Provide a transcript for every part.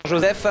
Joseph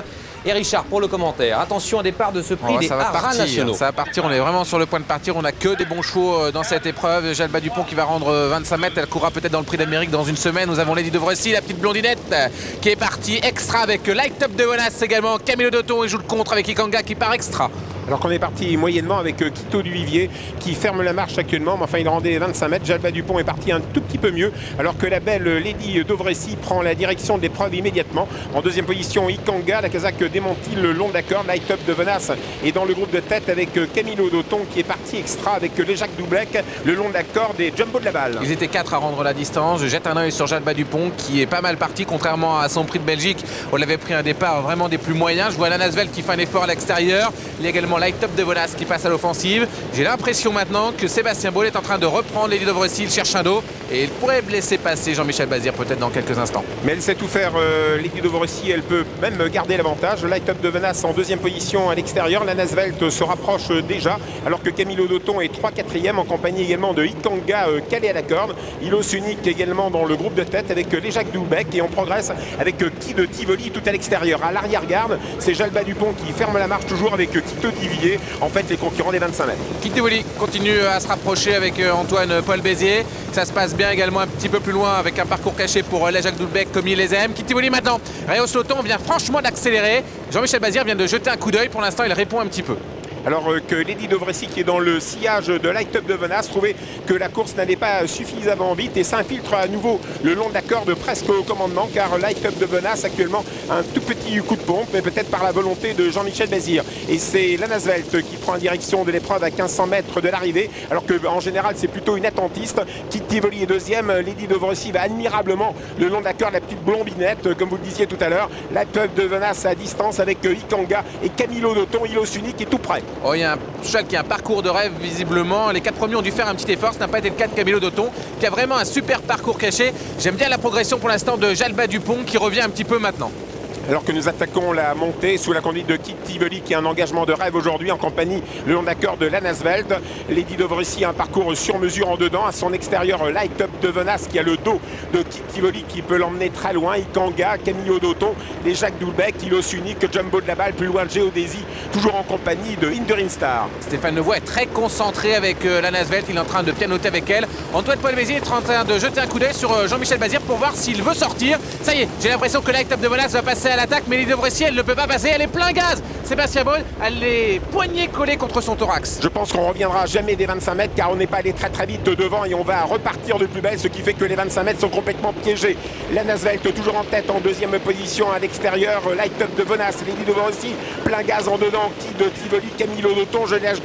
et Richard pour le commentaire. Attention au départ de ce prix des haras nationaux. Ça va partir, on est vraiment sur le point de partir. On n'a que des bons chevaux dans cette épreuve. Jalba Dupont qui va rendre 25 mètres. Elle courra peut-être dans le prix d'Amérique dans une semaine. Nous avons Lady de Vrecy, la petite blondinette qui est partie extra avec Light Up de Venas également. Camilo Dotton et joue le contre avec Ikanga qui part extra. Alors qu'on est parti moyennement avec Quito du Vivier qui ferme la marche actuellement, mais enfin il rendait 25 mètres. Jalba Dupont est parti un tout petit peu mieux, alors que la belle Lady de Vrecy prend la direction de l'épreuve immédiatement. En deuxième position, Ikanga, la Kazakh démentit le long d'accord. Light Up de Venas est dans le groupe de tête avec Camilo Dotton qui est parti extra avec les Jacques Doublec le long d'accord des Jumbo de la Balle. Ils étaient 4 à rendre la distance. Je jette un œil sur Jalba Dupont qui est pas mal parti, contrairement à son prix de Belgique. On l'avait pris un départ vraiment des plus moyens. Je vois Lanasvel qui fait un effort à l'extérieur. Il y a également Light Up de Venas qui passe à l'offensive. J'ai l'impression maintenant que Sébastien Boll est en train de reprendre Lady de Vrecy. Il cherche un dos et il pourrait laisser passer Jean-Michel Bazir peut-être dans quelques instants. Mais elle sait tout faire, Lady de Vrecy. Elle peut même garder l'avantage. Light Up de Venas en deuxième position à l'extérieur. Lanasvel se rapproche déjà, alors que Camilo Dotton est 3/4e en compagnie également de Ikanga calé à la corde. Ilos Unique également dans le groupe de tête avec les Jacques Doublec et on progresse avec Guy de Tivoli tout à l'extérieur. À l'arrière-garde, c'est Jalba Dupont qui ferme la marche toujours avec Quito Divier. En fait, les concurrents des 25 mètres. Tivoli continue à se rapprocher avec Antoine Paul Bézier. Ça se passe bien également un petit peu plus loin avec un parcours caché pour les Jacques Doublec comme il les aime. Tivoli maintenant. Réos Loton vient franchement d'accélérer. Jean-Michel Bazir vient de jeter un coup d'œil. Pour l'instant, il répond un petit peu. Alors que Lady de Vrecy qui est dans le sillage de Light Up de Venas trouvait que la course n'allait pas suffisamment vite et s'infiltre à nouveau le long de la corde presque au commandement, car Light Up de Venas actuellement un tout petit coup de pompe, mais peut-être par la volonté de Jean-Michel Bazir. Et c'est Lanasvel qui prend en direction de l'épreuve à 1500 mètres de l'arrivée, alors qu'en général c'est plutôt une attentiste. Tivoli est deuxième. Lady de Vrecy va admirablement le long de la corde, la petite blondinette comme vous le disiez tout à l'heure. Light Up de Venas à distance avec Ikanga et Camilo Dotton. Ilos Unique est tout près. Oh, il y a un cheval qui a un parcours de rêve visiblement. Les 4 premiers ont dû faire un petit effort. Ce n'a pas été le cas de Camilo Dotton qui a vraiment un super parcours caché. J'aime bien la progression pour l'instant de Jalba Dupont qui revient un petit peu maintenant. Alors que nous attaquons la montée sous la conduite de Tivoli qui a un engagement de rêve aujourd'hui en compagnie le long d'accord de Lanasvel. Lady de Vrecy a un parcours sur mesure en dedans. À son extérieur, Light Up de Venas qui a le dos de Tivoli qui peut l'emmener très loin. Ikanga, Camilo Dotton, les Jacques Doublec, Ilos Unique, Jumbo de la Balle, plus loin Geodésie, toujours en compagnie de Indurain Star. Stéphane Levoix est très concentré avec Lanasvel. Il est en train de pianoter avec elle. Antoine Paul Bézier est en train de jeter un coup d'œil sur Jean-Michel Bazir pour voir s'il veut sortir. Ça y est, j'ai l'impression que Light Up de Venas va passer à l'attaque, mais Lady de Vrecy, elle ne peut pas passer, elle est plein gaz. Sébastien Boll, elle est poignée collée contre son thorax. Je pense qu'on reviendra jamais des 25 mètres car on n'est pas allé très vite devant et on va repartir de plus belle, ce qui fait que les 25 mètres sont complètement piégés. Lanasvel toujours en tête en deuxième position à l'extérieur. Light Up de Venas, Lady de Vrecy, plein gaz en dedans, qui de Tivoli, Camilo Dotton, Jeunesse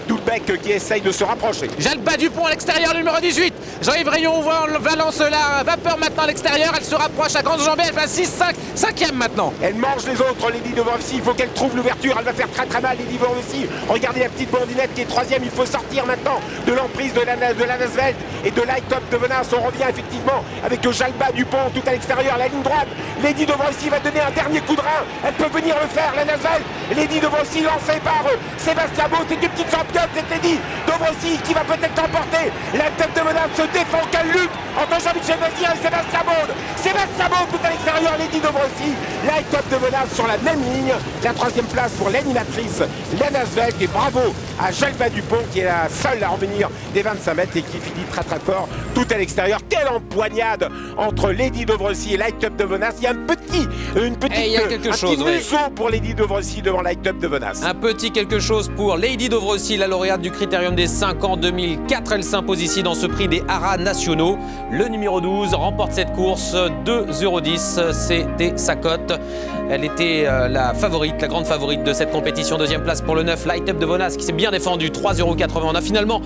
Doublec qui essaye de se rapprocher. Jalba Dupont à l'extérieur, numéro 18. Jean-Yves Rayon balance la vapeur maintenant à l'extérieur. Elle se rapproche à grandes jambes, elle va 6-5, 5e maintenant. Elle mange les autres, Lady de Vrecy. Il faut qu'elle trouve l'ouverture. Elle va faire très mal, Lady de Vrecy. Regardez la petite blondinette qui est 3e. Il faut sortir maintenant de l'emprise de Lanasvel et de Light Up de Venas. On revient effectivement avec Jalba Dupont tout à l'extérieur, la ligne droite. Lady de Vrecy va donner un dernier coup de rein. Elle peut venir le faire, Lanasvel. Lady de Vrecy lancée par Sébastien Boll. C'est une petite championne, c'est Lady de Vrecy qui va peut-être l'emporter. Light Up de Venas se défend. Quelle lutte entre Jean-Michel Bazir et Sébastien Boll. Sébastien Boll tout à l'extérieur, Lady de Vrecy. Light Up de Venas sur la même ligne. La 3e place pour l'animatrice Lanasvel. Et bravo à Jalba Dupont qui est la seule à revenir des 25 mètres et qui finit très fort tout à l'extérieur. Quelle empoignade entre Lady de Vrecy et Light Up de Venas. Il y a un petit museau pour Lady de Vrecy devant Light Up de Venas. Un petit quelque chose pour Lady de Vrecy, la lauréate du Critérium des 5 ans 2004. Elle s'impose ici dans ce prix des haras nationaux. Le numéro 12 remporte cette course 2,010. C'était sa cote. Elle était la favorite, la grande favorite de cette compétition. Deuxième place pour le 9 Light Up de Venas qui s'est bien défendu. 3,80. On a finalement